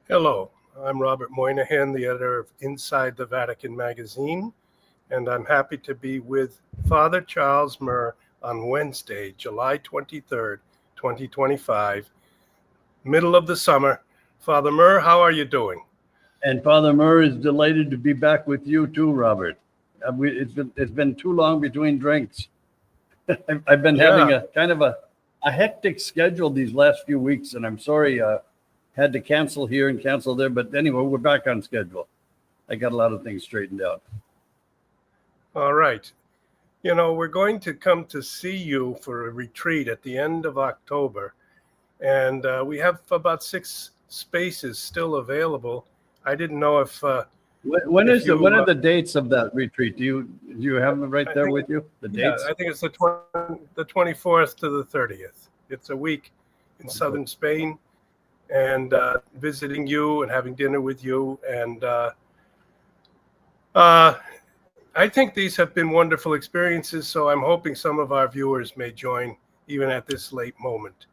Hello, I'm Robert Moynihan, the editor of Inside the Vatican magazine, and I'm happy to be with Father Charles Murr on Wednesday, July 23rd, 2025, middle of the summer. Father Murr, how are you doing? And Father Murr is delighted to be back with you too, Robert. It's been too long between drinks. I've been having a kind of a hectic schedule these last few weeks, and I'm sorry had to cancel here and cancel there. But anyway, we're back on schedule. I got a lot of things straightened out. All right. You know, we're going to come to see you for a retreat at the end of October, and we have about 6 spaces still available. I didn't know if when are the dates of that retreat? Do you have them right there with you? The dates? I think it's the 24th to the 30th. It's a week in southern Spain, and visiting you and having dinner with you. And I think these have been wonderful experiences, so I'm hoping some of our viewers may join even at this late moment.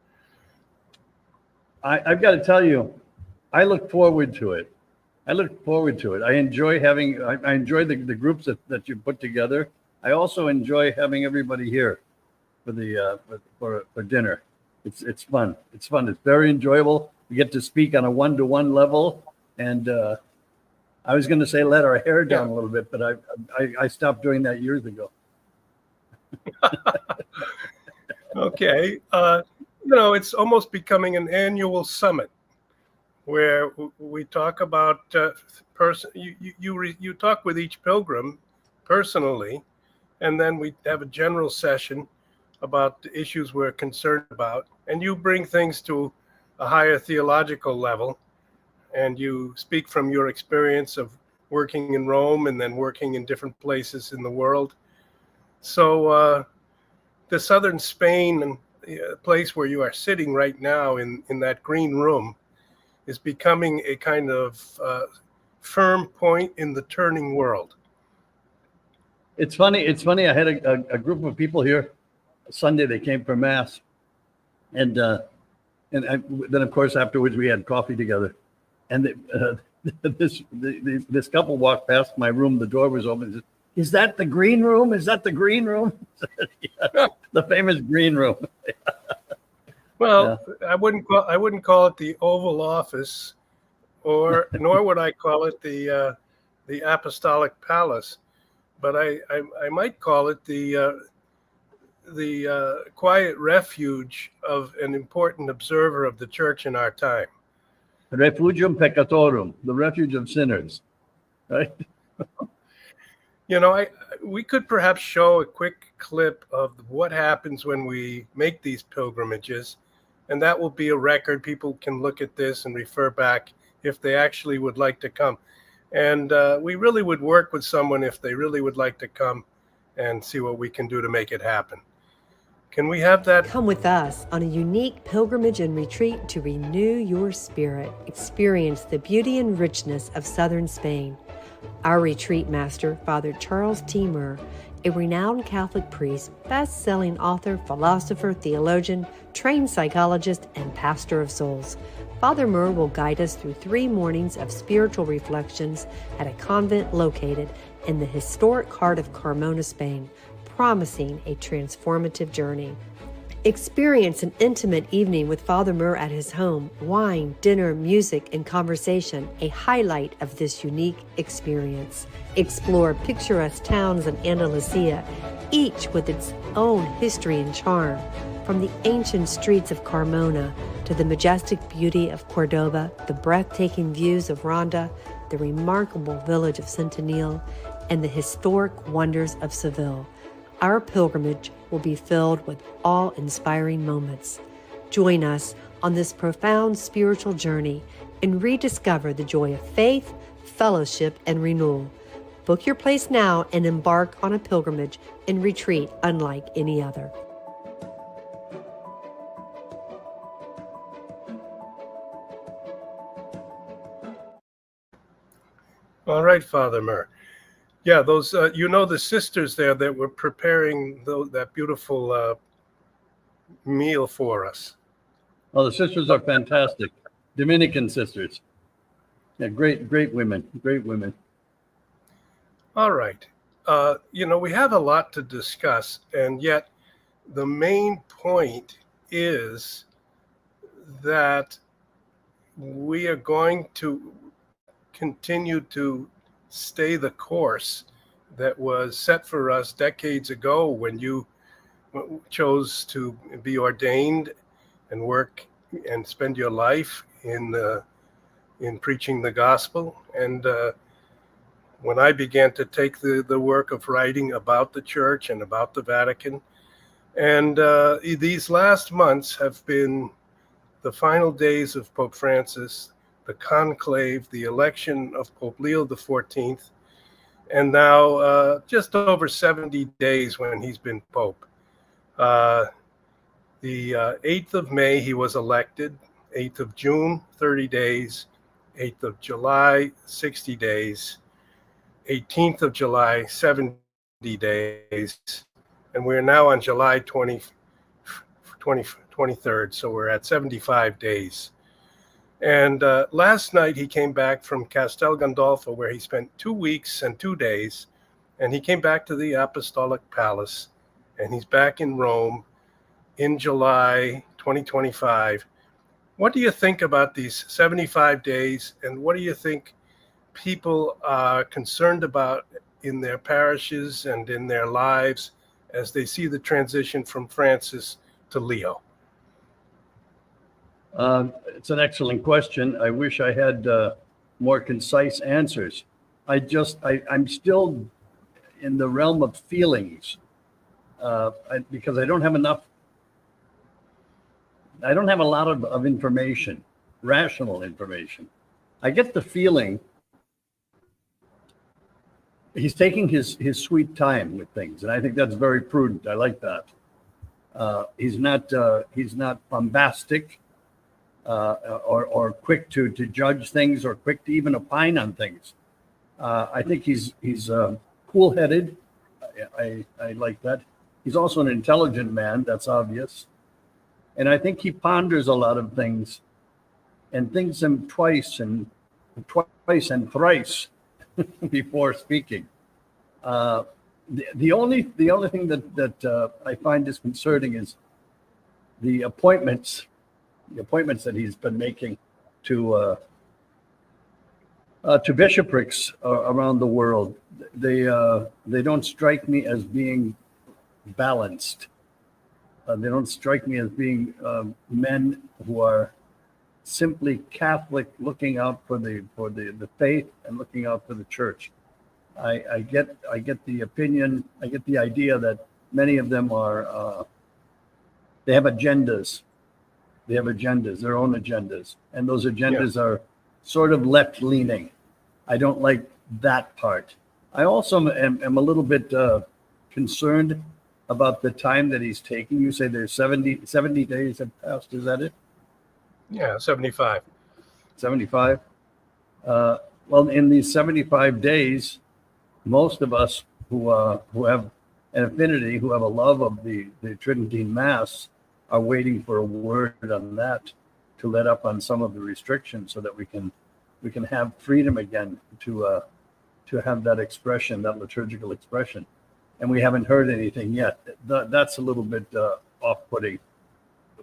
I've got to tell you, I look forward to it. I enjoy the groups that you put together. I also enjoy having everybody here for dinner. It's fun. It's very enjoyable. We get to speak on a one-to-one level, and I was going to say let our hair down a little bit, but I stopped doing that years ago. Okay, it's almost becoming an annual summit where we talk about you talk with each pilgrim personally, and then we have a general session about the issues we're concerned about, and you bring things to a higher theological level, and you speak from your experience of working in Rome and then working in different places in the world. So the southern Spain place where you are sitting right now in that green room is becoming a kind of firm point in the turning world. It's funny. I had a group of people here Sunday. They came for Mass, and then of course afterwards we had coffee together. And this couple walked past my room. The door was open. Said, "Is that the green room? Is that the green room?" Yeah, the famous green room. Well, yeah. I wouldn't call it the Oval Office, nor would I call it the Apostolic Palace, but I might call it the quiet refuge of an important observer of the Church in our time. Refugium peccatorum, the refuge of sinners, right? We could perhaps show a quick clip of what happens when we make these pilgrimages, and that will be a record. People can look at this and refer back if they actually would like to come. And we really would work with someone if they really would like to come and see what we can do to make it happen. Can we have that? Come with us on a unique pilgrimage and retreat to renew your spirit. Experience the beauty and richness of southern Spain. Our retreat master, Father Charles T. Murr, a renowned Catholic priest, best-selling author, philosopher, theologian, trained psychologist, and pastor of souls. Father Murr will guide us through 3 mornings of spiritual reflections at a convent located in the historic heart of Carmona, Spain, promising a transformative journey. Experience an intimate evening with Father Murr at his home. Wine, dinner, music, and conversation, a highlight of this unique experience. Explore picturesque towns in Andalusia, each with its own history and charm. From the ancient streets of Carmona to the majestic beauty of Cordoba, the breathtaking views of Ronda, the remarkable village of Centenil, and the historic wonders of Seville. Our pilgrimage will be filled with awe-inspiring moments. Join us on this profound spiritual journey and rediscover the joy of faith, fellowship, and renewal. Book your place now and embark on a pilgrimage and retreat unlike any other. All right, Father Murr. Yeah, those the sisters there that were preparing that beautiful meal for us. Oh, the sisters are fantastic. Dominican sisters. Yeah, great women, great women. All right. We have a lot to discuss, and yet the main point is that we are going to continue to stay the course that was set for us decades ago when you chose to be ordained and work and spend your life in preaching the gospel. And when I began to take the work of writing about the church and about the Vatican, and these last months have been the final days of Pope Francis, the conclave, the election of Pope Leo XIV, and now just over 70 days when he's been Pope. The 8th of May, he was elected, 8th of June, 30 days, 8th of July, 60 days, 18th of July, 70 days, and we're now on July 23rd, so we're at 75 days. And last night he came back from Castel Gandolfo, where he spent 2 weeks and 2 days, and he came back to the Apostolic Palace, and he's back in Rome in July 2025. What do you think about these 75 days, and what do you think people are concerned about in their parishes and in their lives as they see the transition from Francis to Leo? It's an excellent question. I wish I had more concise answers. I'm still in the realm of feelings because I don't have enough. I don't have a lot of information, rational information. I get the feeling he's taking his sweet time with things, and I think that's very prudent. I like that. He's not bombastic or quick to judge things or quick to even opine on things. I think he's cool-headed. I like that. He's also an intelligent man. That's obvious. And I think he ponders a lot of things and thinks them twice and thrice before speaking. The only thing that I find disconcerting is the appointments that he's been making to bishoprics around the world. They don't strike me as being balanced. They don't strike me as being men who are simply Catholic, looking out for the faith and looking out for the church. I get the opinion, I get the idea that many of them are they have agendas. They have agendas, their own agendas, and those agendas are sort of left-leaning. I don't like that part. I also am a little bit concerned about the time that he's taking. You say there's 70 days have passed. Is that it? Yeah, 75. 75. Well, in these 75 days, most of us who have an affinity, who have a love of the Tridentine Mass, are waiting for a word on that to let up on some of the restrictions, so that we can have freedom again to have that expression, that liturgical expression. And we haven't heard anything yet. That's a little bit off-putting.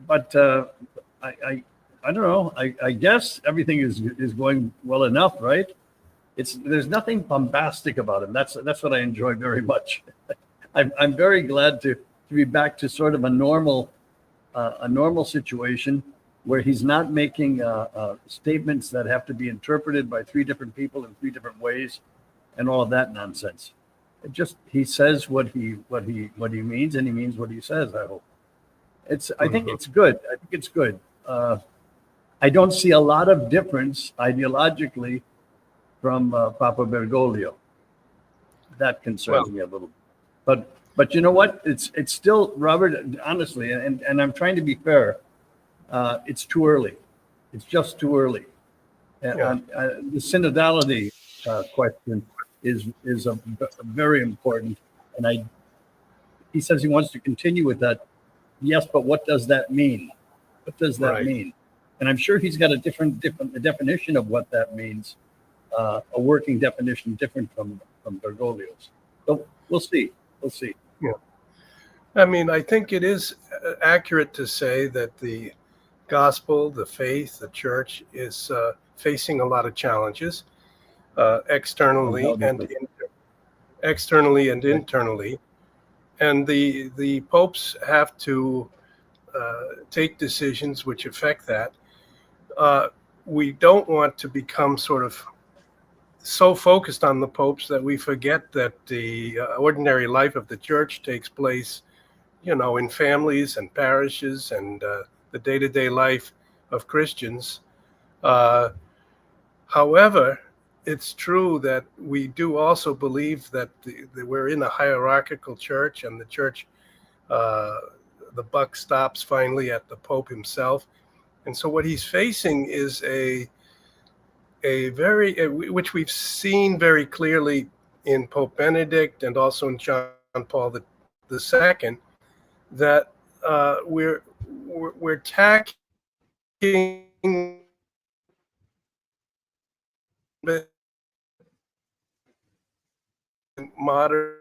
But I don't know. I guess everything is going well enough, right? There's nothing bombastic about him. That's what I enjoy very much. I'm very glad to be back to sort of a normal situation where he's not making statements that have to be interpreted by 3 different people in 3 different ways, and all of that nonsense. He says what he means, and he means what he says. I hope I think it's good. I think it's good. I don't see a lot of difference ideologically from Papa Bergoglio. That concerns me a little. But you know what? It's still, Robert, honestly, and I'm trying to be fair. It's too early. It's just too early. The synodality question is very important, and he says he wants to continue with that. Yes, but what does that mean? What does that mean? And I'm sure he's got a different definition of what that means, a working definition different from Bergoglio's. So we'll see. We'll see. Yeah. I mean, I think it is accurate to say that the gospel, the faith, the church is facing a lot of challenges externally and internally, and the popes have to take decisions which affect that. We don't want to become sort of so focused on the popes that we forget that the ordinary life of the church takes place, in families and parishes and the day-to-day life of Christians. However, it's true that we do also believe that we're in a hierarchical church, and the church, the buck stops finally at the Pope himself. And so what he's facing is which we've seen very clearly in Pope Benedict and also in John Paul II, that we're tacking modern.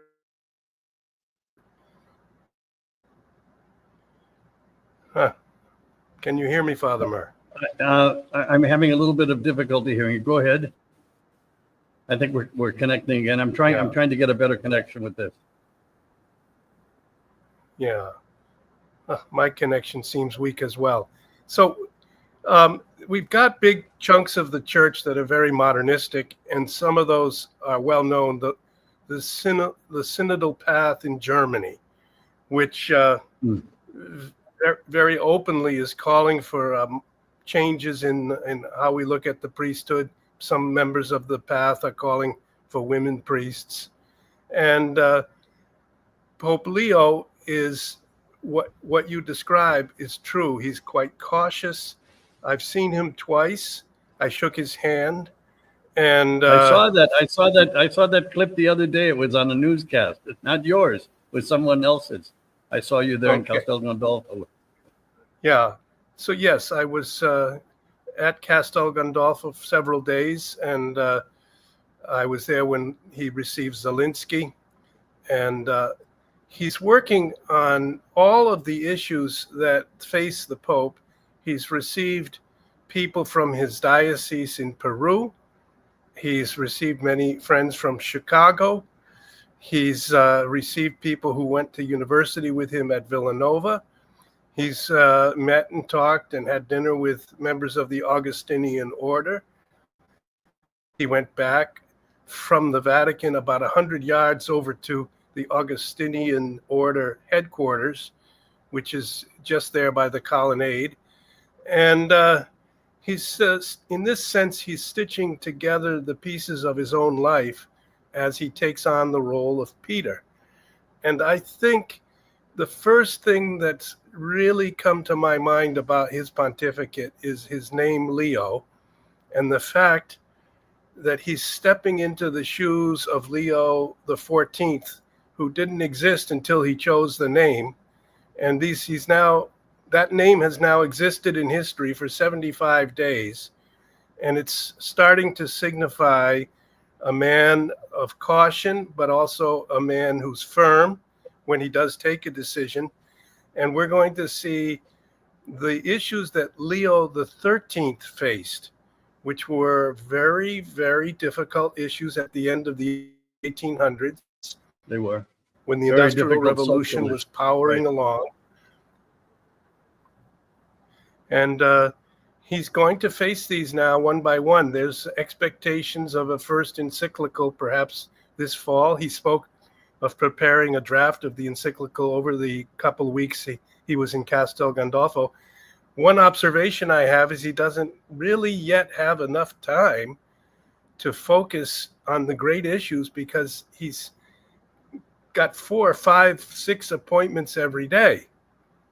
Can you hear me, Father Murr? I'm having a little bit of difficulty hearing you. Go ahead. I think we're connecting again. I'm trying to get a better connection with this. Yeah. My connection seems weak as well. So we've got big chunks of the church that are very modernistic, and some of those are well known. The synodal path in Germany, which very openly is calling for changes in how we look at the priesthood. Some members of the path are calling for women priests, and Pope Leo is what you describe is true. He's quite cautious. I've seen him twice. I shook his hand, and I saw that clip the other day. It was on a newscast. It's not yours. It was someone else's. I saw you there in Castel Gandolfo. Yeah. So yes, I was at Castel Gandolfo for several days, and I was there when he received Zelensky, and he's working on all of the issues that face the Pope. He's received people from his diocese in Peru. He's received many friends from Chicago. He's received people who went to university with him at Villanova. He's met and talked and had dinner with members of the Augustinian order. He went back from the Vatican about 100 yards over to the Augustinian order headquarters, which is just there by the colonnade. And he's, in this sense, he's stitching together the pieces of his own life as he takes on the role of Peter. And I think the first thing that's really come to my mind about his pontificate is his name, Leo, and the fact that he's stepping into the shoes of Leo the 14th, who didn't exist until he chose the name. And that name has now existed in history for 75 days. And it's starting to signify a man of caution, but also a man who's firm when he does take a decision. And we're going to see the issues that Leo the 13th faced, which were very, very difficult issues at the end of the 1800s. They were. When the Industrial Revolution was powering along. And he's going to face these now one by one. There's expectations of a first encyclical perhaps this fall. He spoke of preparing a draft of the encyclical over the couple of weeks he was in Castel Gandolfo. One observation I have is he doesn't really yet have enough time to focus on the great issues because he's got 4, 5, 6 appointments every day.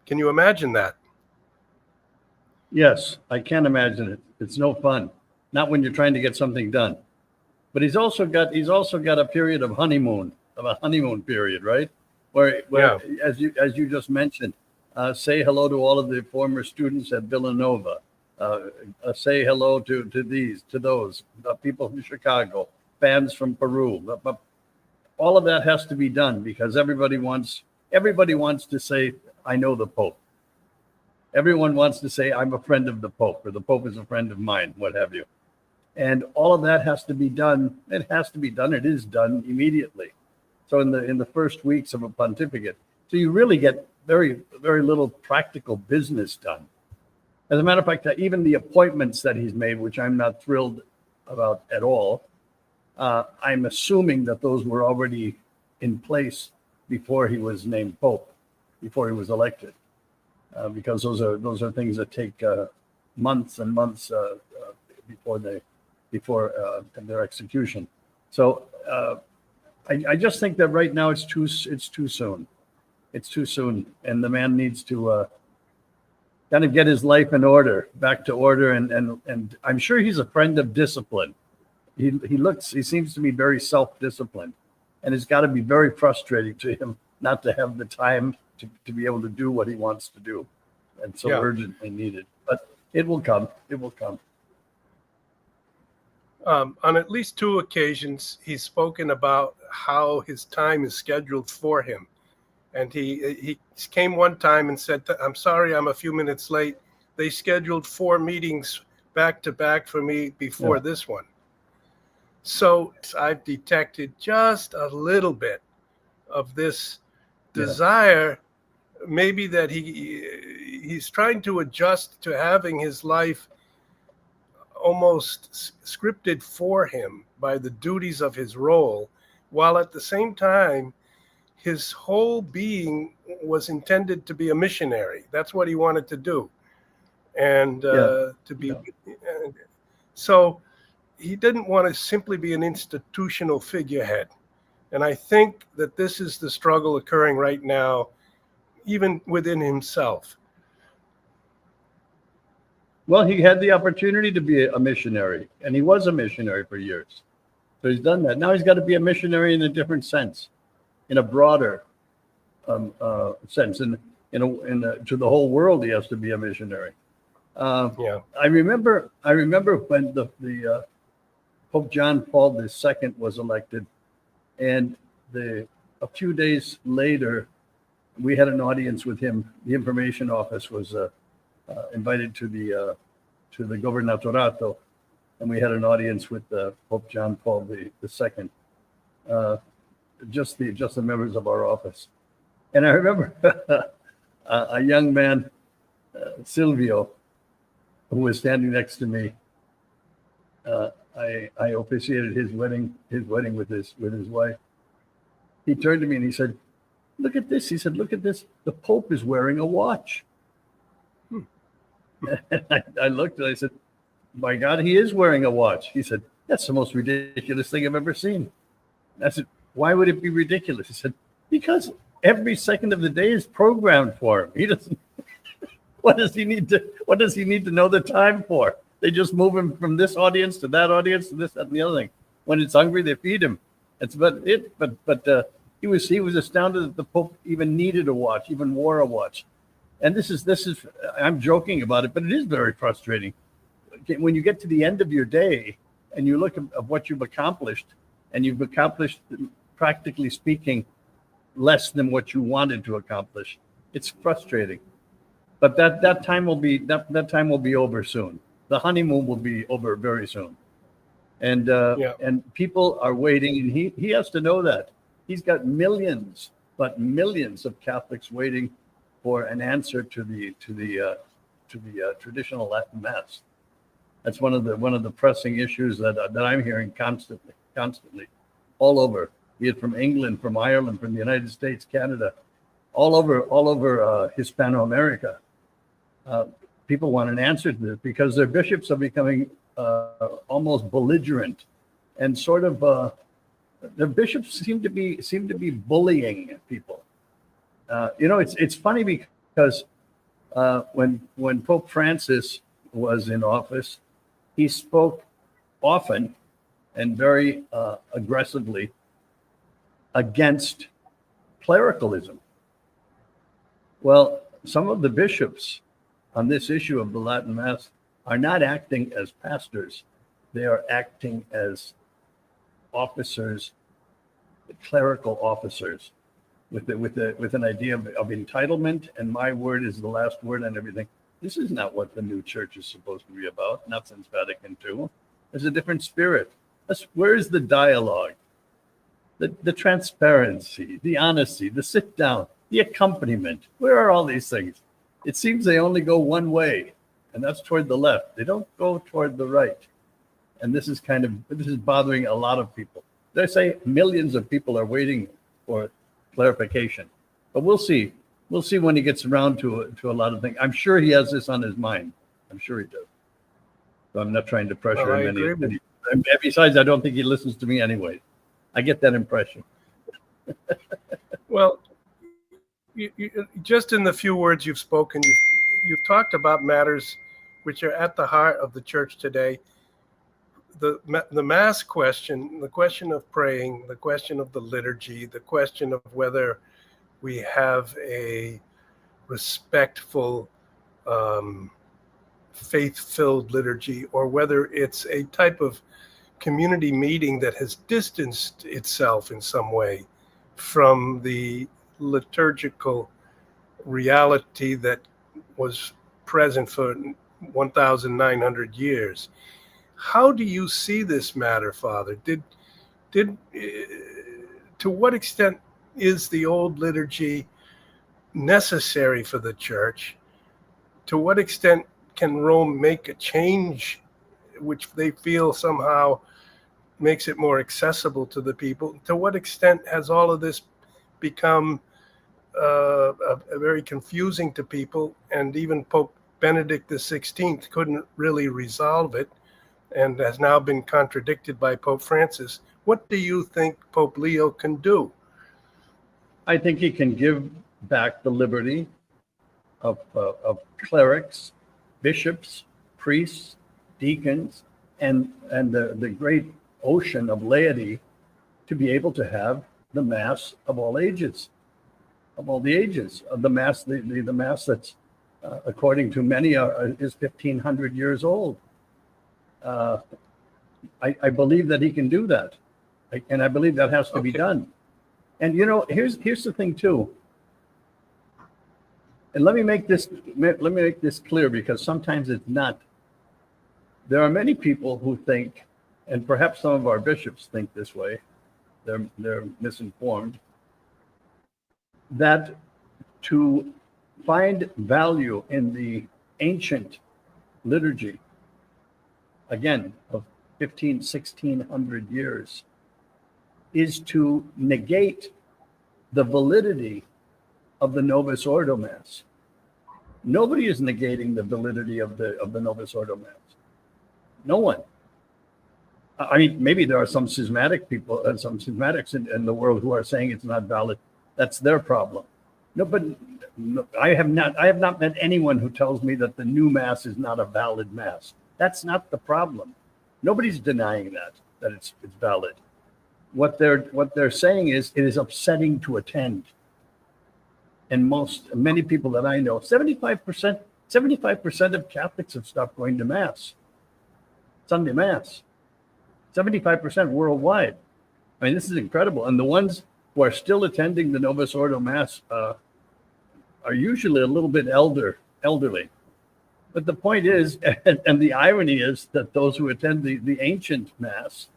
Can you imagine that? Yes, I can imagine it. It's no fun. Not when you're trying to get something done. But he's also got a period of a honeymoon period, right? Where Yeah. as you just mentioned, say hello to all of the former students at Villanova. say hello to those people from Chicago, fans from Peru. But all of that has to be done because everybody wants to say, I know the Pope. Everyone wants to say, I'm a friend of the Pope, or the Pope is a friend of mine, what have you. And all of that has to be done. It has to be done. It is done immediately. So in the first weeks of a pontificate, so you really get very, very little practical business done. As a matter of fact, even the appointments that he's made, which I'm not thrilled about at all, I'm assuming that those were already in place before he was named Pope, before he was elected, because those are things that take months and months before their execution. So I just think that right now it's too soon. It's too soon, and the man needs to kind of get his life in order, back to order, and I'm sure he's a friend of discipline. He seems to be very self-disciplined, and it's got to be very frustrating to him not to have the time to be able to do what he wants to do, and so urgently needed. But it will come. It will come. On at least 2 occasions, he's spoken about how his time is scheduled for him. And he came one time and said, I'm sorry, I'm a few minutes late. They scheduled 4 meetings back to back for me before this one. So I've detected just a little bit of this desire, maybe that he's trying to adjust to having his life almost scripted for him by the duties of his role, while at the same time, his whole being was intended to be a missionary. That's what he wanted to do. And so he didn't want to simply be an institutional figurehead. And I think that this is the struggle occurring right now, even within himself. Well, he had the opportunity to be a missionary, and he was a missionary for years. So he's done that. Now he's got to be a missionary in a different sense, in a broader sense. And to the whole world, he has to be a missionary. I remember when the Pope John Paul II was elected, and a few days later, we had an audience with him. The information office was invited to the Gobernatorato, and we had an audience with Pope John Paul II, just the members of our office. And I remember a young man, Silvio, who was standing next to me. I officiated his wedding with his wife. He turned to me and he said, "Look at this." He said, "Look at this. The Pope is wearing a watch." And I looked and I said, "My God, he is wearing a watch." He said, "That's the most ridiculous thing I've ever seen." And I said, "Why would it be ridiculous?" He said, "Because every second of the day is programmed for him. He doesn't. What does he need to know the time for? They just move him from this audience to that audience to this, that, and the other thing. When it's hungry, they feed him. But he was astounded that the Pope even needed a watch, even wore a watch. And this is I'm joking about it, but it is very frustrating. When you get to the end of your day and you look at what you've accomplished, and you've accomplished, practically speaking, less than what you wanted to accomplish, it's frustrating. But that time will be over soon. The honeymoon will be over very soon. And people are waiting, and he has to know that. He's got millions of Catholics waiting for an answer to the traditional Latin Mass. That's one of the pressing issues that I'm hearing constantly, all over, be it from England, from Ireland, from the United States, Canada, all over Hispanoamerica. People want an answer to this because their bishops are becoming almost belligerent, and sort of their bishops seem to be bullying people. It's funny because when Pope Francis was in office, he spoke often and very aggressively against clericalism. Well, some of the bishops on this issue of the Latin Mass are not acting as pastors. They are acting as officers, clerical officers, with an idea of entitlement, and my word is the last word on everything. This is not what the new church is supposed to be about, not since Vatican II. There's a different spirit. Where is the dialogue, the transparency, the honesty, the sit down, the accompaniment? Where are all these things? It seems they only go one way, and that's toward the left. They don't go toward the right. And this is bothering a lot of people. They say millions of people are waiting for clarification, but we'll see. We'll see when he gets around to a lot of things. I'm sure he has this on his mind. I'm sure he does. So I'm not trying to pressure him any. Besides, I don't think he listens to me anyway. I get that impression. Well, you, just in the few words you've spoken, you've talked about matters which are at the heart of the church today. The Mass question, the question of praying, the question of the liturgy, the question of whether we have a respectful, faith-filled liturgy, or whether it's a type of community meeting that has distanced itself in some way from the liturgical reality that was present for 1,900 years. How do you see this matter, Father? To what extent is the old liturgy necessary for the church? To what extent can Rome make a change which they feel somehow makes it more accessible to the people? To what extent has all of this become very confusing to people, and even Pope Benedict XVI couldn't really resolve it, and has now been contradicted by Pope Francis? What do you think Pope Leo can do? I think he can give back the liberty of clerics, bishops, priests, deacons, and the great ocean of laity to be able to have the Mass of all ages, of all the ages, of the Mass, the Mass that's according to many is 1,500 years old. I believe that he can do that, and I believe that has to be done. And here's the thing too. And let me make this clear, because sometimes it's not. There are many people who think, and perhaps some of our bishops think this way, they're misinformed, that to find value in the ancient liturgy, again, of 1,600 years, is to negate the validity of the Novus Ordo Mass. Nobody is negating the validity of the Novus Ordo Mass. No one. I mean, maybe there are some schismatic people and some schismatics in the world who are saying it's not valid. That's their problem. No, but I have not met anyone who tells me that the new Mass is not a valid Mass. That's not the problem. Nobody's denying that it's valid. What they're saying is it is upsetting to attend. And many people that I know, 75% of Catholics have stopped going to Mass, Sunday Mass. 75% worldwide. I mean, this is incredible. And the ones who are still attending the Novus Ordo Mass are usually a little bit elderly. But the point is, and the irony is, that those who attend the ancient Mass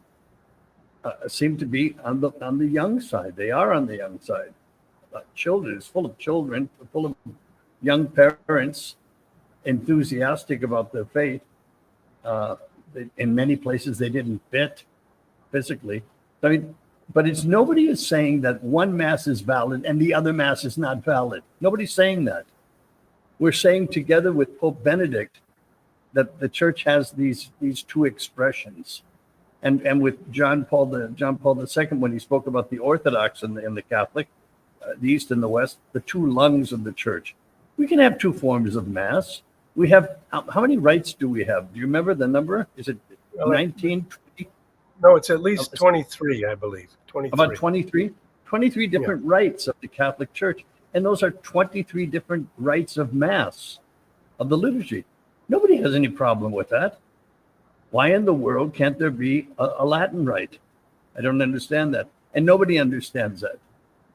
seem to be on the young side. They are on the young side. Children, it's full of children, full of young parents, enthusiastic about their faith. In many places, they didn't fit physically. I mean, but nobody is saying that one Mass is valid and the other Mass is not valid. Nobody's saying that. We're saying together with Pope Benedict that the Church has these two expressions, and with John Paul II, when he spoke about the Orthodox and the Catholic, the East and the West, the two lungs of the Church. We can have two forms of Mass. We have, how many rites do we have? Do you remember the number? Is it 19, 20? No, it's at least 23, I believe. 23. About 23? 23 different rites of the Catholic Church. And those are 23 different rites of Mass, of the liturgy. Nobody has any problem with that. Why in the world can't there be a Latin rite? I don't understand that. And nobody understands that.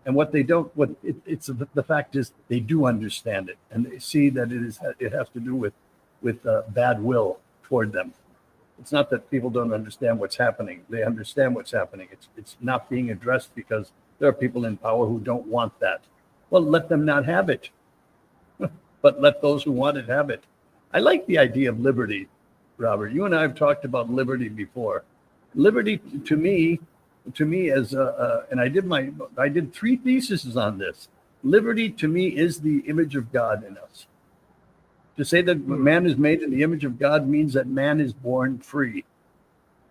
And what they don't, the fact is they do understand it. And they see that it has to do with bad will toward them. It's not that people don't understand what's happening. They understand what's happening. It's not being addressed because there are people in power who don't want that. Well, let them not have it. But let those who want it have it. I like the idea of liberty, Robert. You and I have talked about liberty before. Liberty to me as and I did 3 theses on this. Liberty to me is the image of God in us. To say that man is made in the image of God means that man is born free.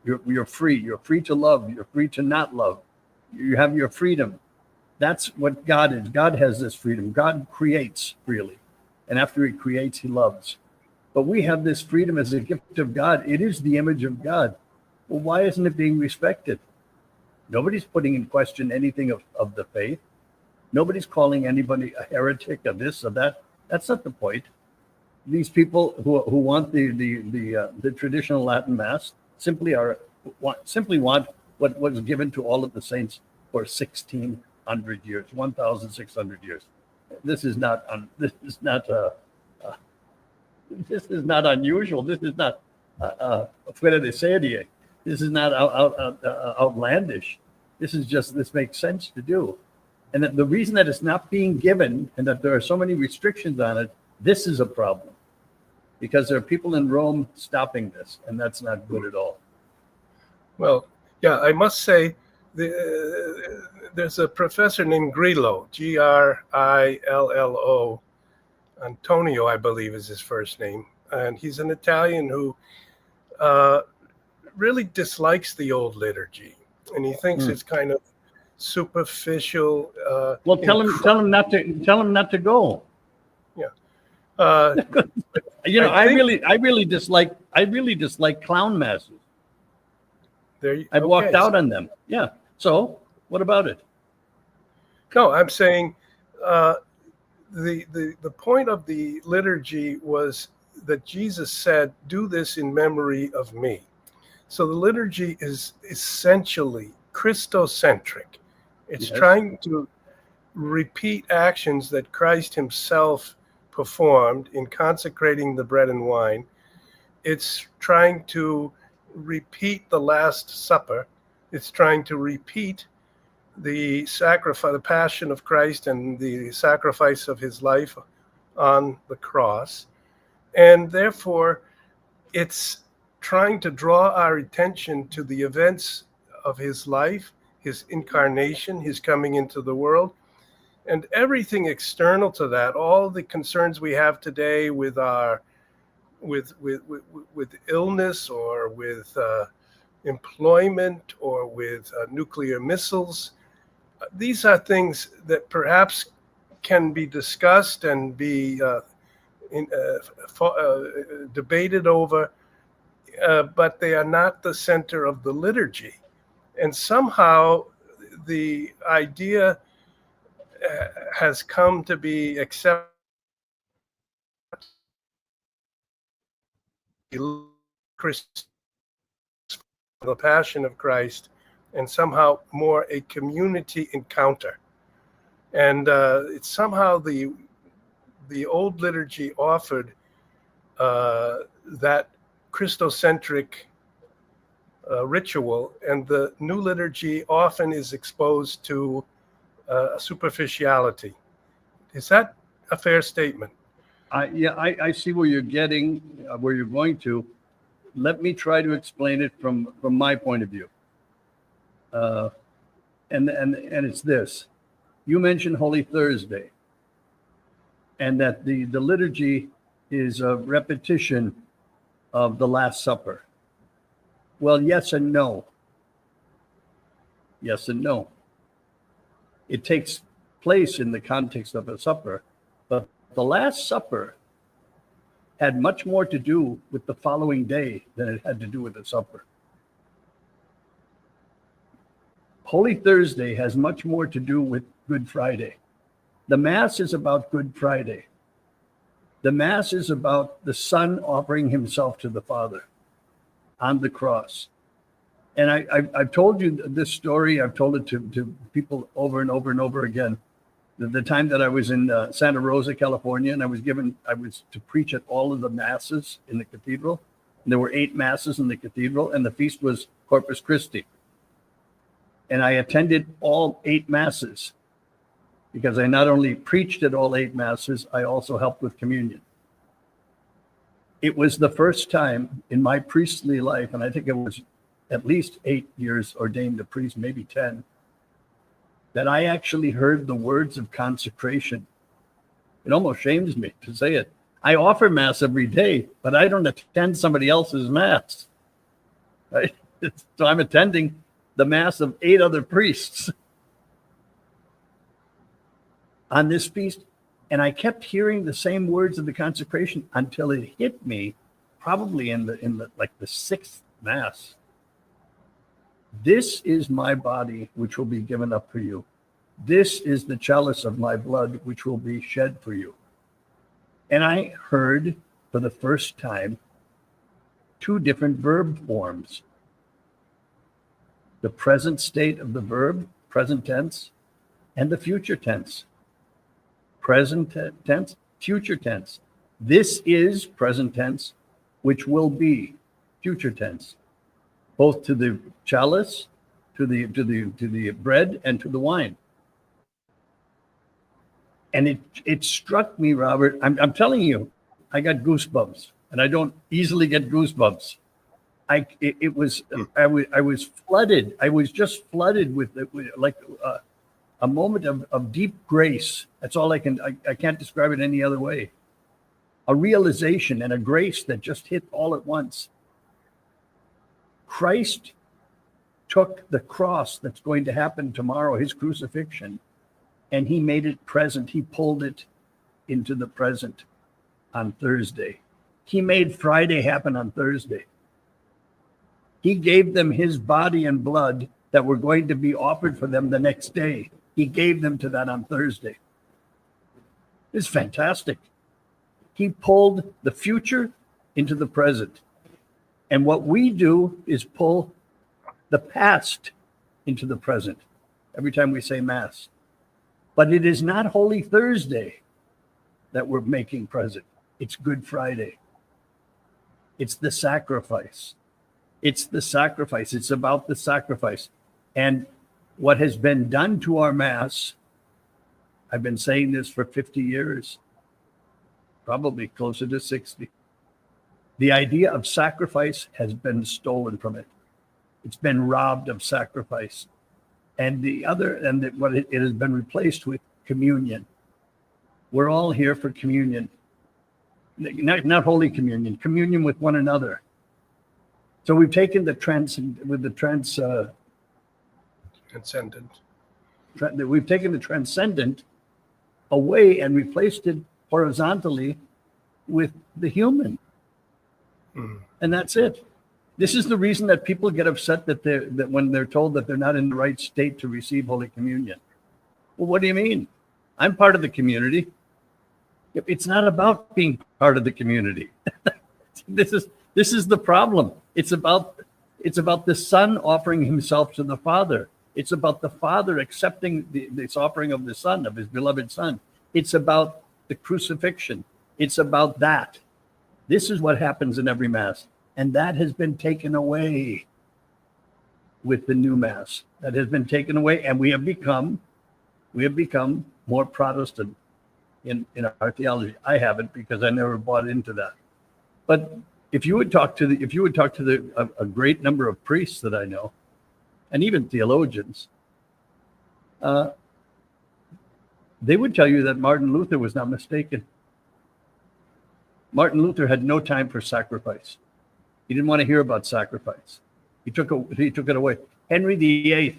You're free. You're free to love. You're free to not love. You have your freedom. That's what God is. God has this freedom. God creates freely. And after he creates, he loves. But we have this freedom as a gift of God. It is the image of God. Well, why isn't it being respected? Nobody's putting in question anything of the faith. Nobody's calling anybody a heretic, a this or that. That's not the point. These people who want the traditional Latin Mass simply want what was given to all of the saints for 1,600 years, 1,600 years. This is not unusual. This is not fuera de serie. This is not outlandish. This makes sense to do. And that the reason that it's not being given and that there are so many restrictions on it, this is a problem. Because there are people in Rome stopping this, and that's not good at all. Well, yeah, I must say, there's a professor named Grillo, Grillo. Antonio, I believe, is his first name. And he's an Italian who really dislikes the old liturgy. And he thinks it's kind of superficial. Well, tell him not to go. Yeah. I really dislike clown masses. I've walked out on them. Yeah. So what about it? No, I'm saying the point of the liturgy was that Jesus said, "Do this in memory of me." So the liturgy is essentially Christocentric. It's trying to repeat actions that Christ himself performed in consecrating the bread and wine. It's trying to repeat the Last Supper. It's trying to repeat the sacrifice, the passion of Christ and the sacrifice of his life on the cross. And therefore, it's trying to draw our attention to the events of his life, his incarnation, his coming into the world, and everything external to that, all the concerns we have today with our with illness or with employment or with nuclear missiles. These are things that perhaps can be discussed and be debated over, but they are not the center of the liturgy. And somehow the idea has come to be accepted, the passion of Christ, and somehow more a community encounter. And it's somehow the old liturgy offered that Christocentric ritual, and the new liturgy often is exposed to superficiality. Is that a fair statement? I see where you're getting, where you're going to. Let me try to explain it from my point of view. And it's this. You mentioned Holy Thursday, and that the liturgy is a repetition of the Last Supper. Well, yes and no. Yes and no. It takes place in the context of a supper, but the Last Supper had much more to do with the following day than it had to do with the supper. Holy Thursday has much more to do with Good Friday. The Mass is about Good Friday. The Mass is about the Son offering himself to the Father on the cross. And I've told you this story. I've told it to people over and over and over again. The time that I was in Santa Rosa, California, and I was to preach at all of the Masses in the cathedral. And there were 8 Masses in the cathedral, and the feast was Corpus Christi. And I attended all 8 Masses because I not only preached at all 8 Masses, I also helped with communion. It was the first time in my priestly life, and I think it was at least 8 years ordained a priest, maybe 10, that I actually heard the words of consecration. It almost shames me to say it. I offer Mass every day, but I don't attend somebody else's Mass. Right? So I'm attending the Mass of 8 other priests on this feast. And I kept hearing the same words of the consecration until it hit me, probably in the like the 6th Mass. This is my body, which will be given up for you. This is the chalice of my blood, which will be shed for you. And I heard for the first time 2 different verb forms. The present state of the verb, present tense, and the future tense. Present tense, future tense. This is present tense, which will be future tense, both to the chalice, to the bread, and to the wine. And it struck me, Robert. I'm telling you, I got goosebumps, and I don't easily get goosebumps. I was flooded. I was just flooded with a moment of deep grace. That's all I can't describe it any other way. A realization and a grace that just hit all at once. Christ took the cross that's going to happen tomorrow, his crucifixion, and he made it present. He pulled it into the present on Thursday. He made Friday happen on Thursday. He gave them his body and blood that were going to be offered for them the next day. He gave them to that on Thursday. It's fantastic. He pulled the future into the present. And what we do is pull the past into the present every time we say Mass. But it is not Holy Thursday that we're making present. It's Good Friday. It's the sacrifice. It's the sacrifice. It's about the sacrifice. And what has been done to our Mass, I've been saying this for 50 years, probably closer to 60. The idea of sacrifice has been stolen from it. It's been robbed of sacrifice. And it has been replaced with communion. We're all here for communion. Not Holy Communion, communion with one another. So we've taken we've taken the transcendent away and replaced it horizontally with the human. And that's it. This is the reason that people get upset that when they're told that they're not in the right state to receive Holy Communion. Well, what do you mean? I'm part of the community. It's not about being part of the community. This is the problem. It's about the Son offering himself to the Father. It's about the Father accepting this offering of the Son, of his beloved Son. It's about the crucifixion. It's about that. This is what happens in every Mass. And that has been taken away with the new Mass. That has been taken away, and we have become more Protestant in our theology. I haven't, because I never bought into that. But if you would talk to a great number of priests that I know, and even theologians, they would tell you that Martin Luther was not mistaken. Martin Luther had no time for sacrifice. He didn't want to hear about sacrifice. He took it away. Henry VIII,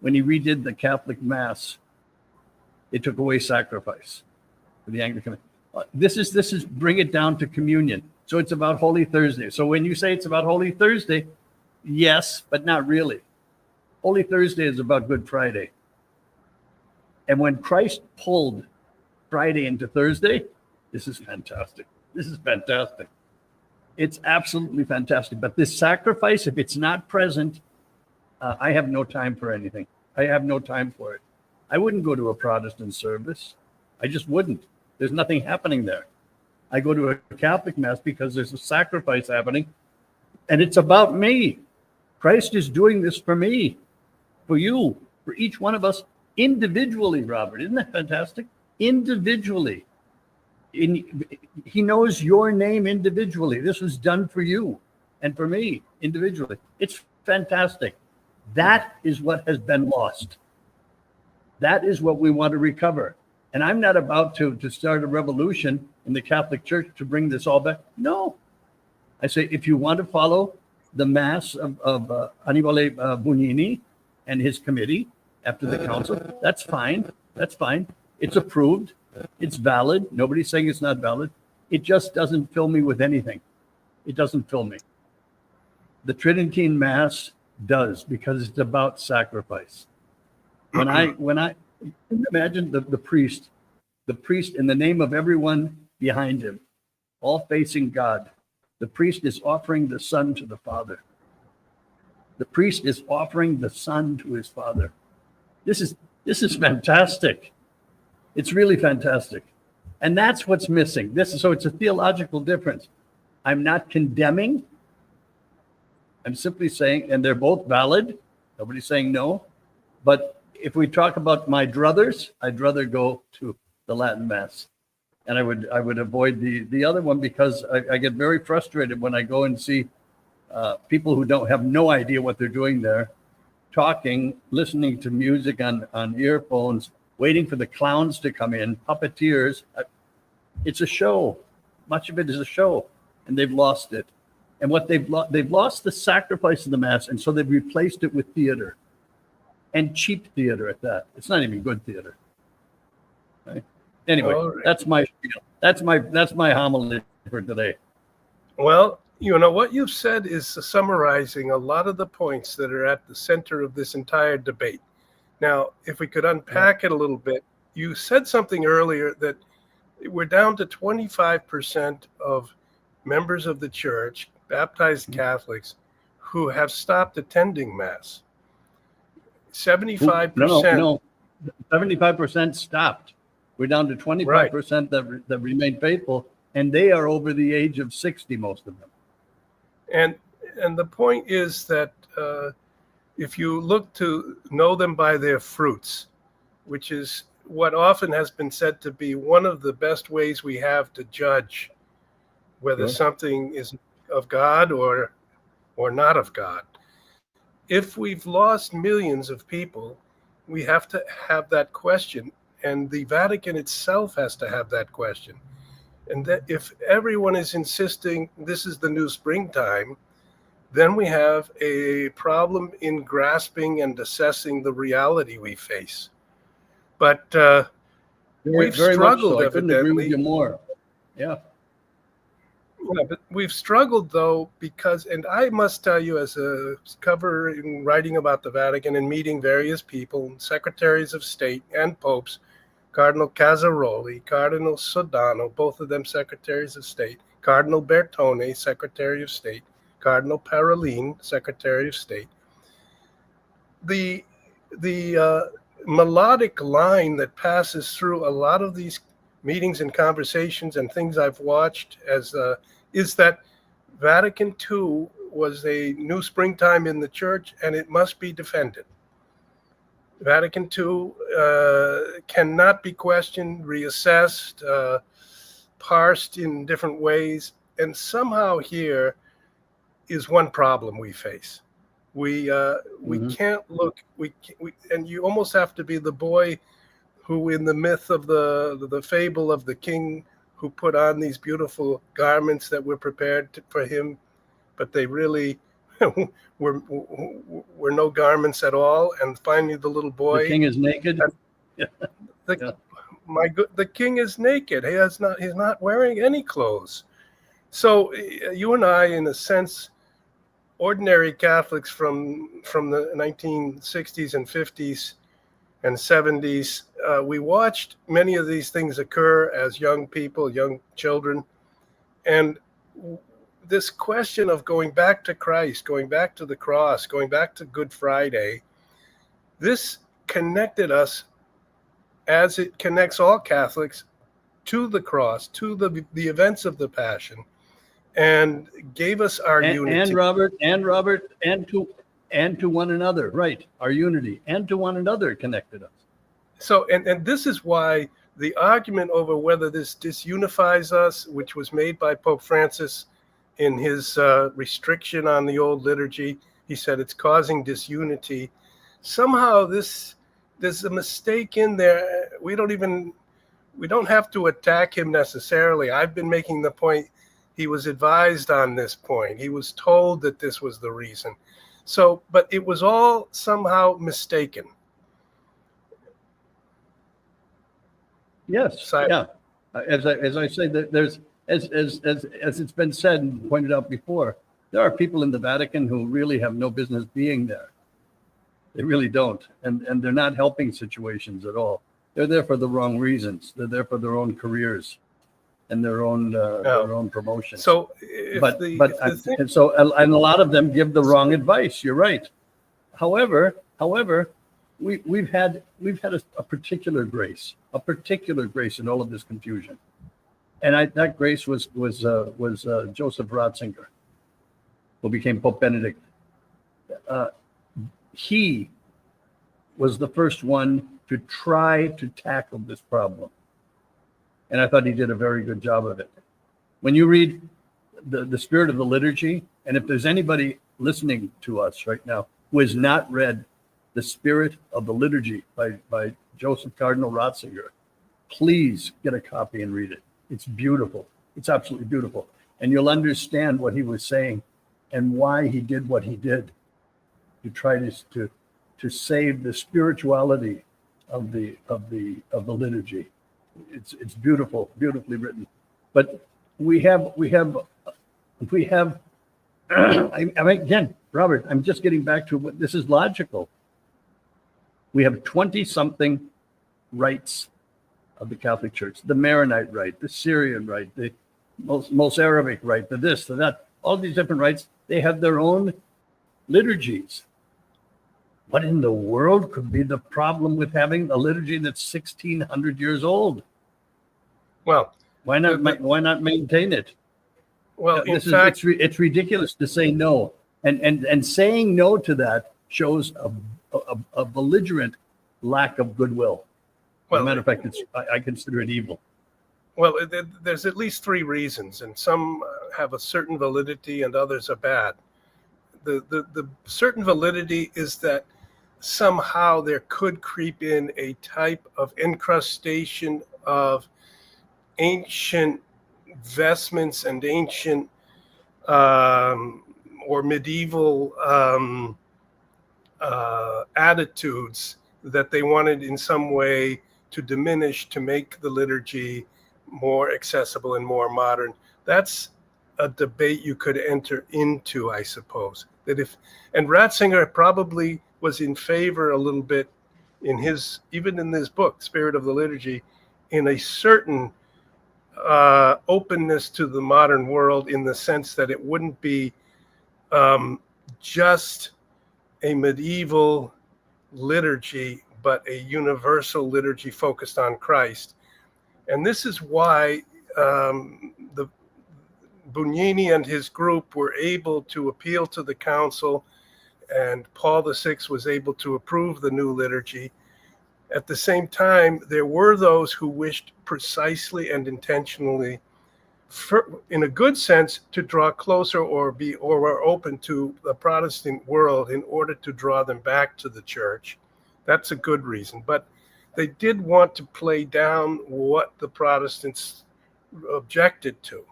when he redid the Catholic Mass, it took away sacrifice for the Anglican. This is bring it down to communion. So it's about Holy Thursday. So when you say it's about Holy Thursday, yes, but not really. Holy Thursday is about Good Friday. And when Christ pulled Friday into Thursday, This is fantastic. This is fantastic. It's absolutely fantastic. But this sacrifice, if it's not present, I have no time for anything. I have no time for it. I wouldn't go to a Protestant service. I just wouldn't. There's nothing happening there. I go to a Catholic Mass because there's a sacrifice happening, and it's about me. Christ is doing this for me, for you, for each one of us individually, Robert. Isn't that fantastic? Individually. He knows your name individually. This was done for you and for me individually. It's fantastic. That is what has been lost. That is what we want to recover. And I'm not about to start a revolution in the Catholic Church to bring this all back. No. I say, if you want to follow the Mass of Annibale Bugnini and his committee after the council, that's fine. That's fine. It's approved. It's valid. Nobody's saying it's not valid. It just doesn't fill me with anything. It doesn't fill me. The Tridentine Mass does, because it's about sacrifice. When I imagine the priest in the name of everyone behind him, all facing God, the priest is offering the Son to the Father. The priest is offering the Son to his Father. This is fantastic. It's really fantastic. And that's what's missing. So it's a theological difference. I'm not condemning. I'm simply saying, and they're both valid. Nobody's saying no. But if we talk about my druthers, I'd rather go to the Latin Mass. And I would avoid the other one, because I get very frustrated when I go and see people who don't have no idea what they're doing there, talking, listening to music on earphones, waiting for the clowns to come in, puppeteers. It's a show. Much of it is a show, and they've lost it. And what they've lost the sacrifice of the Mass, and so they've replaced it with theater, and cheap theater at that. It's not even good theater. Right? Anyway, right. That's my spiel. That's my homily for today. Well, you know, what you've said is summarizing a lot of the points that are at the center of this entire debate. Now, if we could unpack it a little bit, you said something earlier that we're down to 25% of members of the church, baptized Catholics, who have stopped attending Mass. 75%. No. 75% stopped. We're down to 25% that remain faithful, and they are over the age of 60, most of them. And the point is that if you look to know them by their fruits, which is what often has been said to be one of the best ways we have to judge whether something is of God or not of God. If we've lost millions of people, we have to have that question, and the Vatican itself has to have that question. And that if everyone is insisting this is the new springtime, then we have a problem in grasping and assessing the reality we face. But we've struggled, I couldn't agree with evidently. you more. Yeah. Yeah, but we've struggled, though, because, and I must tell you, as a cover in writing about the Vatican and meeting various people, secretaries of state and popes, Cardinal Casaroli, Cardinal Sodano, both of them secretaries of state, Cardinal Bertone, Secretary of State, Cardinal Parolin, Secretary of State. The melodic line that passes through a lot of these meetings and conversations and things I've watched is that Vatican II was a new springtime in the church, and it must be defended. Vatican II cannot be questioned, reassessed, parsed in different ways, and somehow here is one problem we face. We can't look. And you almost have to be the boy who, in the myth of the fable of the king, who put on these beautiful garments that were prepared for him, but they really were no garments at all. And finally, the little boy, The king is naked. The king is naked. He's not wearing any clothes. So you and I, in a sense, ordinary Catholics from the 1960s and 50s and 70s, we watched many of these things occur as young people, young children, and this question of going back to Christ, going back to the cross, going back to Good Friday, this connected us, as it connects all Catholics, to the cross, to the events of the Passion, and gave us our unity. And Robert, and to one another, right? Our unity, and to one another connected us. So, and this is why the argument over whether this disunifies us, which was made by Pope Francis in his restriction on the old liturgy, he said it's causing disunity. Somehow there's a mistake in there. We don't have to attack him necessarily. I've been making the point he was advised on this point. He was told that this was the reason. So, but it was all somehow mistaken. Yes, yeah. As I say, that there's as it's been said and pointed out before, there are people in the Vatican who really have no business being there. They really don't, and they're not helping situations at all. They're there for the wrong reasons. They're there for their own careers and their own promotion. So, and a lot of them give the wrong advice. You're right. However, we've had a particular grace in all of this confusion, and that grace was Joseph Ratzinger, who became Pope Benedict. He was the first one to try to tackle this problem, and I thought he did a very good job of it. When you read the Spirit of the Liturgy, and if there's anybody listening to us right now who has not read The Spirit of the Liturgy by Joseph Cardinal Ratzinger, please get a copy and read it. It's beautiful. It's absolutely beautiful. And you'll understand what he was saying and why he did what he did to try to save the spirituality of the liturgy. It's beautiful, beautifully written. But we have I mean, again, Robert, I'm just getting back to what this is logical. We have 20-something rites of the Catholic Church: the Maronite rite, the Syrian rite, the most Arabic rite, the this, the that. All these different rites, they have their own liturgies. What in the world could be the problem with having a liturgy that's 1,600 years old? Well, why not maintain it? Well, in fact, it's ridiculous to say no, and saying no to that shows a belligerent lack of goodwill. As a matter of fact, I consider it evil. Well, there's at least three reasons, and some have a certain validity and others are bad. The certain validity is that somehow there could creep in a type of incrustation of ancient vestments and ancient or medieval attitudes that they wanted in some way to diminish, to make the liturgy more accessible and more modern. That's a debate you could enter into, I suppose. And Ratzinger probably was in favor a little bit even in this book, Spirit of the Liturgy, in a certain openness to the modern world, in the sense that it wouldn't be just a medieval liturgy, but a universal liturgy focused on Christ. And this is why the Bugnini and his group were able to appeal to the council, and Paul VI was able to approve the new liturgy. At the same time, there were those who wished precisely and intentionally, in a good sense, to draw closer or were open to the Protestant world in order to draw them back to the church. That's a good reason. But they did want to play down what the Protestants objected to.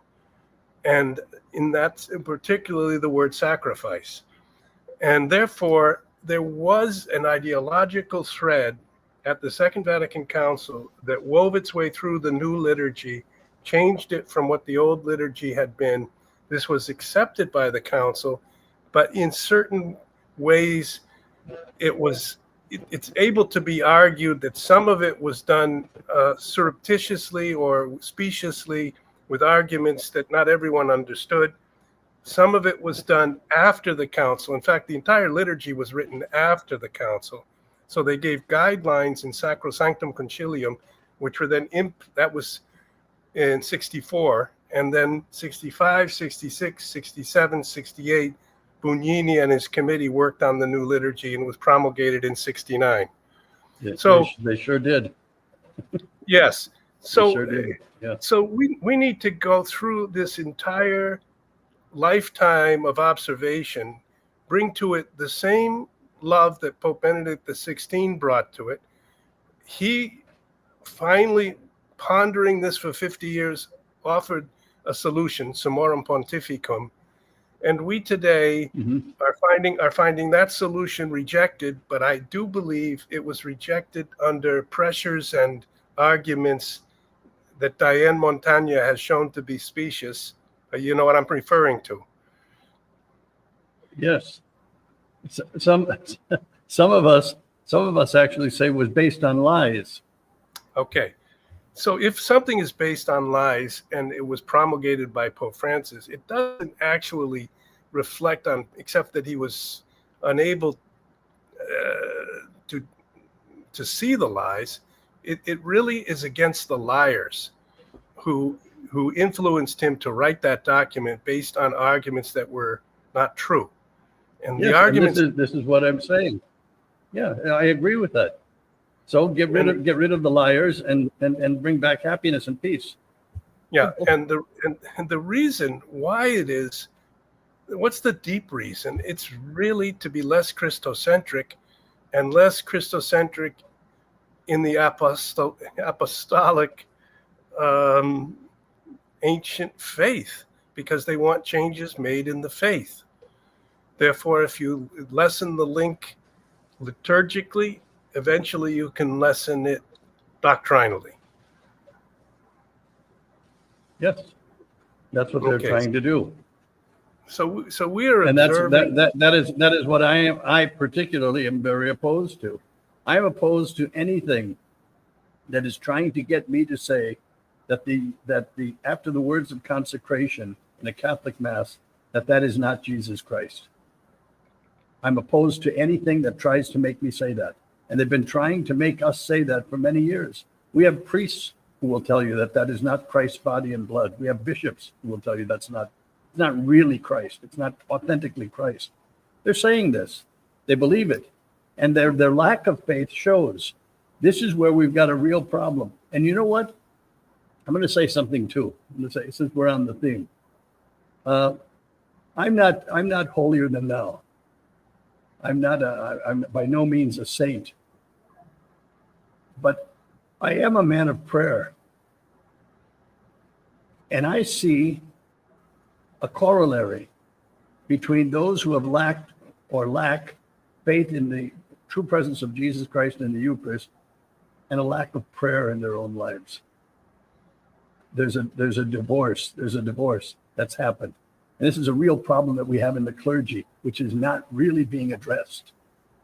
And in that, particularly the word sacrifice. And therefore, there was an ideological thread at the Second Vatican Council that wove its way through the new liturgy, changed it from what the old liturgy had been. This was accepted by the council, but in certain ways, it it's able to be argued that some of it was done surreptitiously or speciously with arguments that not everyone understood. Some of it was done after the council. In fact, the entire liturgy was written after the council. So they gave guidelines in Sacrosanctum Concilium, which were then, that was in 64, and then 65, 66, 67, 68, Bugnini and his committee worked on the new liturgy and was promulgated in 69. Yes, So they sure did. yes. They So, sure did. Yeah. so we need to go through this entire lifetime of observation, bring to it the same love that Pope Benedict XVI brought to it. He finally, pondering this for 50 years, offered a solution, Summorum Pontificum, and we today are finding that solution rejected. But I do believe it was rejected under pressures and arguments that Diane Montaigne has shown to be specious. You know what I'm referring to? Yes. Some of us actually say it was based on lies. Okay. So if something is based on lies and it was promulgated by Pope Francis, it doesn't actually reflect on, except that he was unable to see the lies. It really is against the liars who influenced him to write that document based on arguments that were not true. And Yes, the arguments. and this is what I'm saying. Yeah, I agree with that. So get rid of the liars and bring back happiness and peace. Yeah, and the reason why it is, what's the deep reason? It's really to be less Christocentric and less Christocentric in the apostolic ancient faith, because they want changes made in the faith. Therefore, if you lessen the link liturgically, eventually you can lessen it doctrinally. Yes, that's what they're trying to do. So we are, and observing. that is what I particularly am very opposed to. I am opposed to anything that is trying to get me to say that the after the words of consecration in a Catholic Mass, that is not Jesus Christ. I'm opposed to anything that tries to make me say that. And they've been trying to make us say that for many years. We have priests who will tell you that is not Christ's body and blood. We have bishops who will tell you it's not really Christ. It's not authentically Christ. They're saying this. They believe it. And their lack of faith shows. This is where we've got a real problem. And you know what? I'm going to say something too. I'm going to say, since we're on the theme, I'm not holier than thou. I'm by no means a saint, but I am a man of prayer. And I see a corollary between those who have lacked or lack faith in the true presence of Jesus Christ in the Eucharist and a lack of prayer in their own lives. There's a divorce. There's a divorce that's happened. And this is a real problem that we have in the clergy, which is not really being addressed.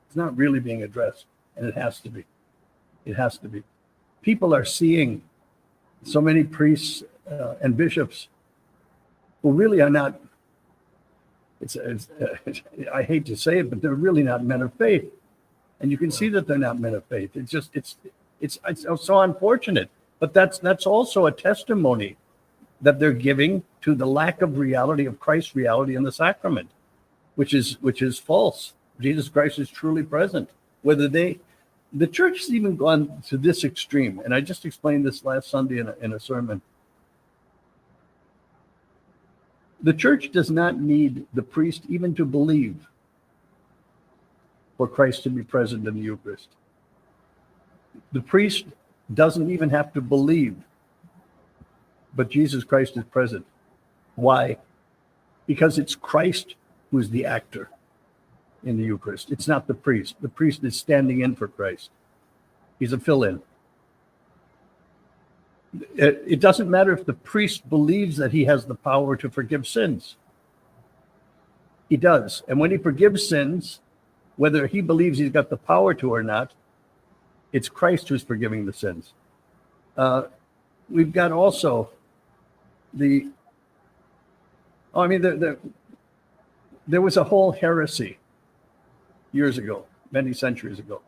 It's not really being addressed, and it has to be. It has to be. People are seeing so many priests and bishops who really are not, I hate to say it, but they're really not men of faith. And you can see that they're not men of faith. It's so unfortunate. But that's also a testimony that they're giving to the lack of reality of Christ's reality in the sacrament, which is false. Jesus Christ is truly present. The church has even gone to this extreme, and I just explained this last Sunday in a sermon. The church does not need the priest even to believe for Christ to be present in the Eucharist. The priest doesn't even have to believe, but Jesus Christ is present. Why? Because it's Christ who is the actor in the Eucharist. It's not the priest. The priest is standing in for Christ. He's a fill-in. It doesn't matter if the priest believes that he has the power to forgive sins. He does. And when he forgives sins, whether he believes he's got the power to or not, it's Christ who's forgiving the sins. We've got also there was a whole heresy years ago, many centuries ago,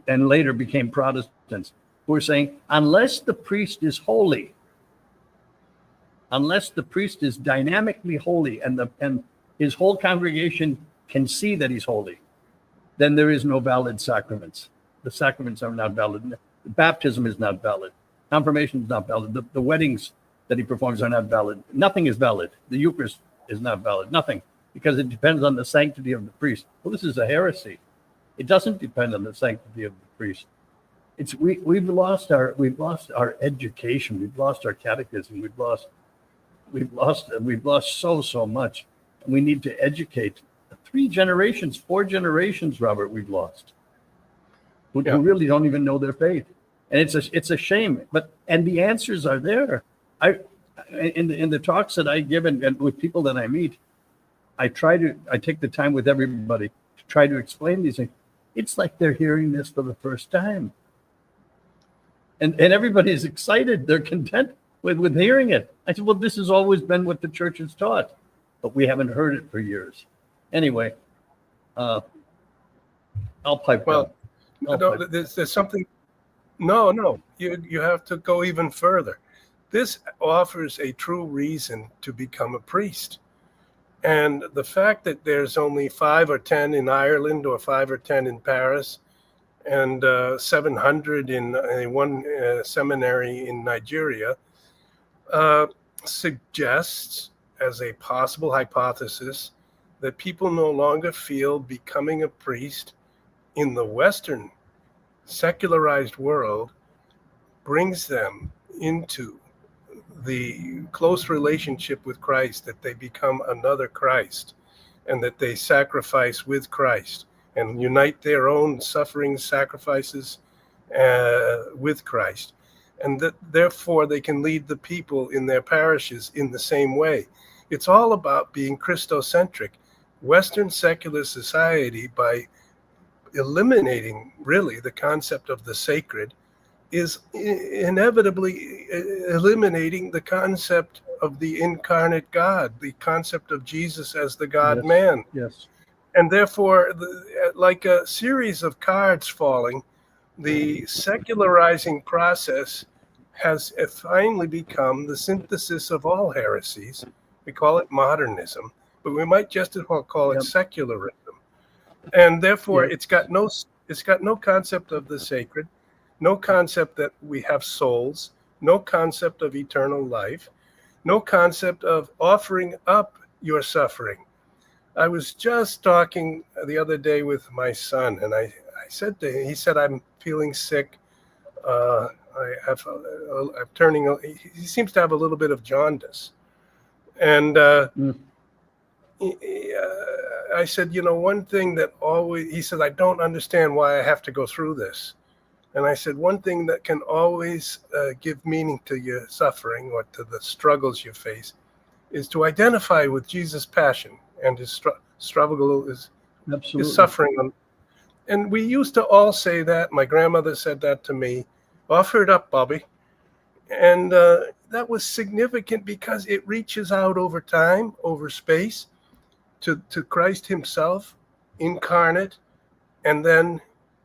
and later became Protestants, who were saying, unless the priest is holy, unless the priest is dynamically holy and his whole congregation can see that he's holy, then there is no valid sacraments. The sacraments are not valid. Baptism is not valid. Confirmation is not valid. The weddings that he performs are not valid. Nothing is valid. The Eucharist is not valid. Nothing, because it depends on the sanctity of the priest. Well, this is a heresy. It doesn't depend on the sanctity of the priest. We've lost our education. We've lost our catechism. We've lost so much. We need to educate. 3 generations, 4 generations, Robert, we've lost, who really don't even know their faith, and it's a shame. And the answers are there. In the talks that I give and with people that I meet, I take the time with everybody to try to explain these things. It's like they're hearing this for the first time, and everybody is excited. They're content with hearing it. I said, well, this has always been what the church has taught, but we haven't heard it for years. Anyway, I'll pipe down. There's something. No, you have to go even further. This offers a true reason to become a priest. And the fact that there's only 5 or 10 in Ireland or 5 or 10 in Paris and 700 in one seminary in Nigeria suggests, as a possible hypothesis, that people no longer feel becoming a priest in the Western secularized world brings them into the close relationship with Christ, that they become another Christ, and that they sacrifice with Christ and unite their own suffering sacrifices with Christ, and that therefore they can lead the people in their parishes in the same way. It's all about being Christocentric. Western secular society, by eliminating really the concept of the sacred, is inevitably eliminating the concept of the incarnate God, the concept of Jesus as the God-man. Yes. And therefore, like a series of cards falling, the secularizing process has finally become the synthesis of all heresies. We call it modernism, but we might just as well call it secularism. And therefore, it's got no concept of the sacred, no concept that we have souls, no concept of eternal life, no concept of offering up your suffering. I was just talking the other day with my son, and I said to him, he said, I'm feeling sick. He seems to have a little bit of jaundice. And I said, one thing that always, he said, I don't understand why I have to go through this. And I said, one thing that can always give meaning to your suffering or to the struggles you face is to identify with Jesus' passion and his struggle, his suffering. And we used to all say that. My grandmother said that to me. Offer it up, Bobby. And that was significant because it reaches out over time, over space, to Christ himself, incarnate, and then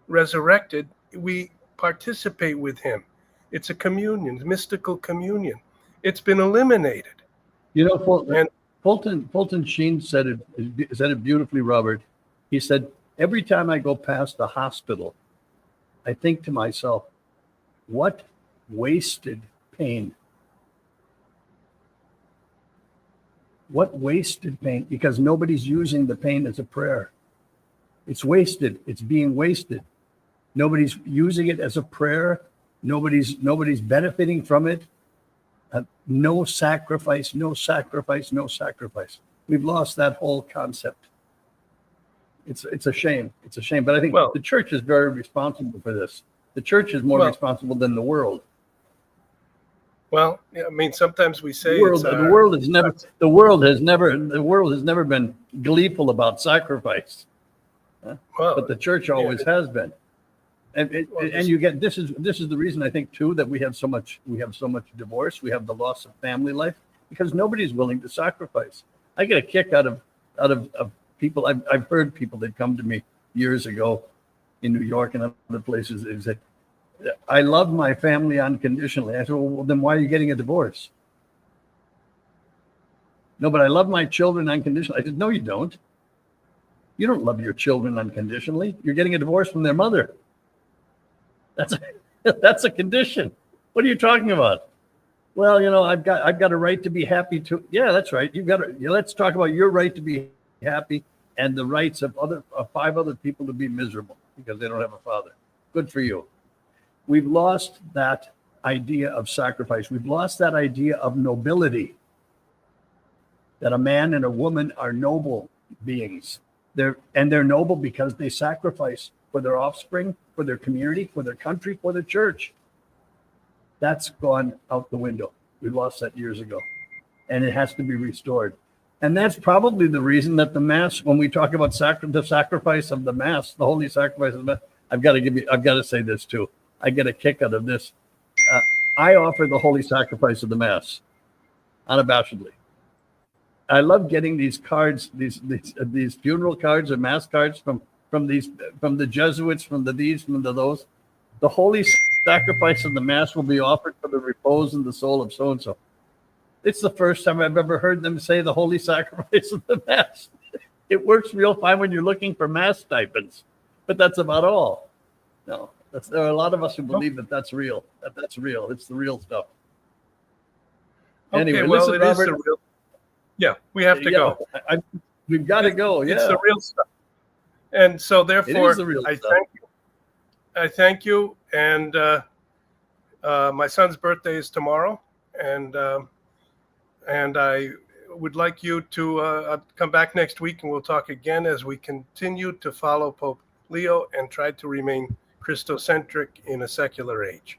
resurrected. We participate with him. It's a communion, mystical communion. It's been eliminated. Fulton Sheen said it beautifully, Robert. He said, every time I go past the hospital, I think to myself, what wasted pain. What wasted pain? Because nobody's using the pain as a prayer. It's wasted. It's being wasted. Nobody's using it as a prayer. Nobody's benefiting from it. No sacrifice, no sacrifice, no sacrifice. We've lost that whole concept. It's a shame. It's a shame. But I think the church is very responsible for this. The church is more responsible than the world. Well, yeah, I mean, sometimes we say The world has never been gleeful about sacrifice, well, but the church always has been. And you get this is the reason I think too that we have so much divorce, we have the loss of family life, because nobody's willing to sacrifice. I get a kick out of people. I've heard people that come to me years ago in New York and other places. They say, "I love my family unconditionally." I said, "Well, then why are you getting a divorce?" "No, but I love my children unconditionally." I said, "No, you don't. You don't love your children unconditionally. You're getting a divorce from their mother. That's a condition. What are you talking about?" "Well, I've got a right to be happy too." "Yeah, that's right. Let's talk about your right to be happy and the rights of 5 other people to be miserable because they don't have a father. Good for you." We've lost that idea of sacrifice. We've lost that idea of nobility, that a man and a woman are noble beings. They're noble because they sacrifice for their offspring, for their community, for their country, for their church. That's gone out the window. We lost that years ago, and it has to be restored. And that's probably the reason that the Mass, when we talk about the sacrifice of the Mass, the holy sacrifice of the Mass, I've got to say this too. I get a kick out of this. I offer the holy sacrifice of the Mass unabashedly. I love getting these cards, these funeral cards or Mass cards from the Jesuits, from the those. The holy sacrifice of the Mass will be offered for the repose in the soul of so and so. It's the first time I've ever heard them say the holy sacrifice of the Mass. It works real fine when you're looking for Mass stipends, but that's about all. No, there are a lot of us who believe that that's real. That's real. It's the real stuff. Okay, Anyway, well, listen, it Robert, is the real. Yeah, we have to go. We've got to go. Yeah, it's the real stuff. And so, it therefore, is the real stuff. I thank you. And my son's birthday is tomorrow, and I would like you to come back next week, and we'll talk again as we continue to follow Pope Leo and try to remain Christocentric in a secular age.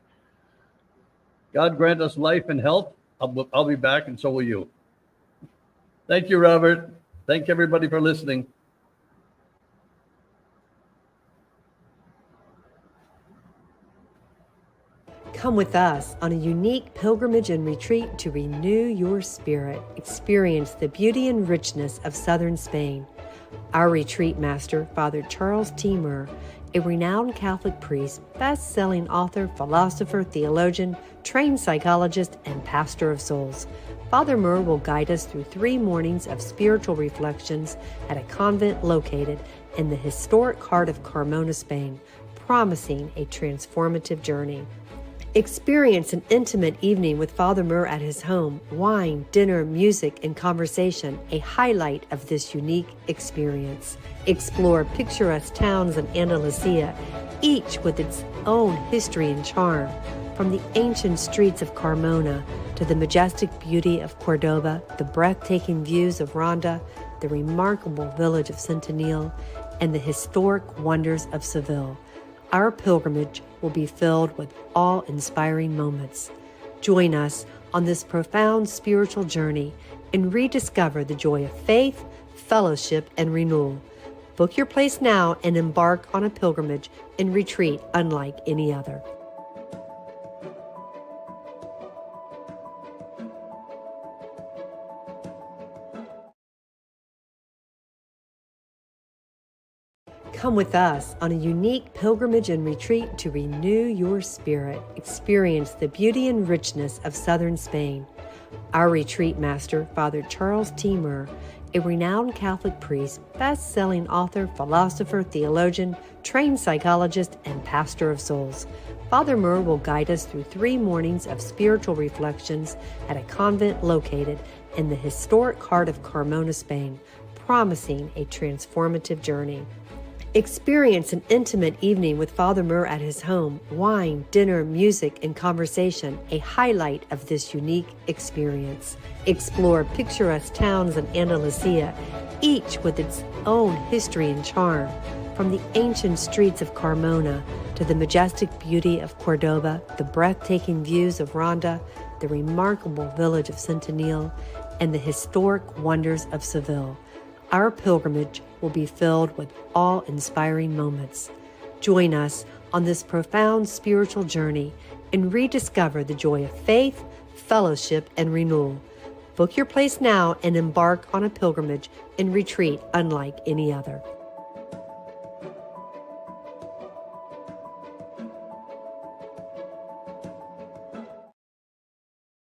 God grant us life and health. I'll be back, and so will you. Thank you, Robert. Thank everybody for listening. Come with us on a unique pilgrimage and retreat to renew your spirit. Experience the beauty and richness of southern Spain. Our retreat master, Father Charles T. Murr, a renowned Catholic priest, best-selling author, philosopher, theologian, trained psychologist, and pastor of souls. Father Murr will guide us through 3 mornings of spiritual reflections at a convent located in the historic heart of Carmona, Spain, promising a transformative journey. Experience an intimate evening with Father Murr at his home. Wine, dinner, music, and conversation, a highlight of this unique experience. Explore picturesque towns in Andalusia, each with its own history and charm. From the ancient streets of Carmona to the majestic beauty of Cordoba, the breathtaking views of Ronda, the remarkable village of Centenil, and the historic wonders of Seville. Our pilgrimage will be filled with awe-inspiring moments. Join us on this profound spiritual journey and rediscover the joy of faith, fellowship, and renewal. Book your place now and embark on a pilgrimage and retreat unlike any other. Come with us on a unique pilgrimage and retreat to renew your spirit. Experience the beauty and richness of southern Spain. Our retreat master, Father Charles T. Murr, a renowned Catholic priest, best-selling author, philosopher, theologian, trained psychologist, and pastor of souls. Father Murr will guide us through 3 mornings of spiritual reflections at a convent located in the historic heart of Carmona, Spain, promising a transformative journey. Experience an intimate evening with Father Murr at his home. Wine, dinner, music, and conversation, a highlight of this unique experience. Explore picturesque towns in Andalusia, each with its own history and charm. From the ancient streets of Carmona to the majestic beauty of Cordoba, the breathtaking views of Ronda, the remarkable village of Centennial, and the historic wonders of Seville. Our pilgrimage will be filled with awe-inspiring moments. Join us on this profound spiritual journey and rediscover the joy of faith, fellowship, and renewal. Book your place now and embark on a pilgrimage and retreat unlike any other.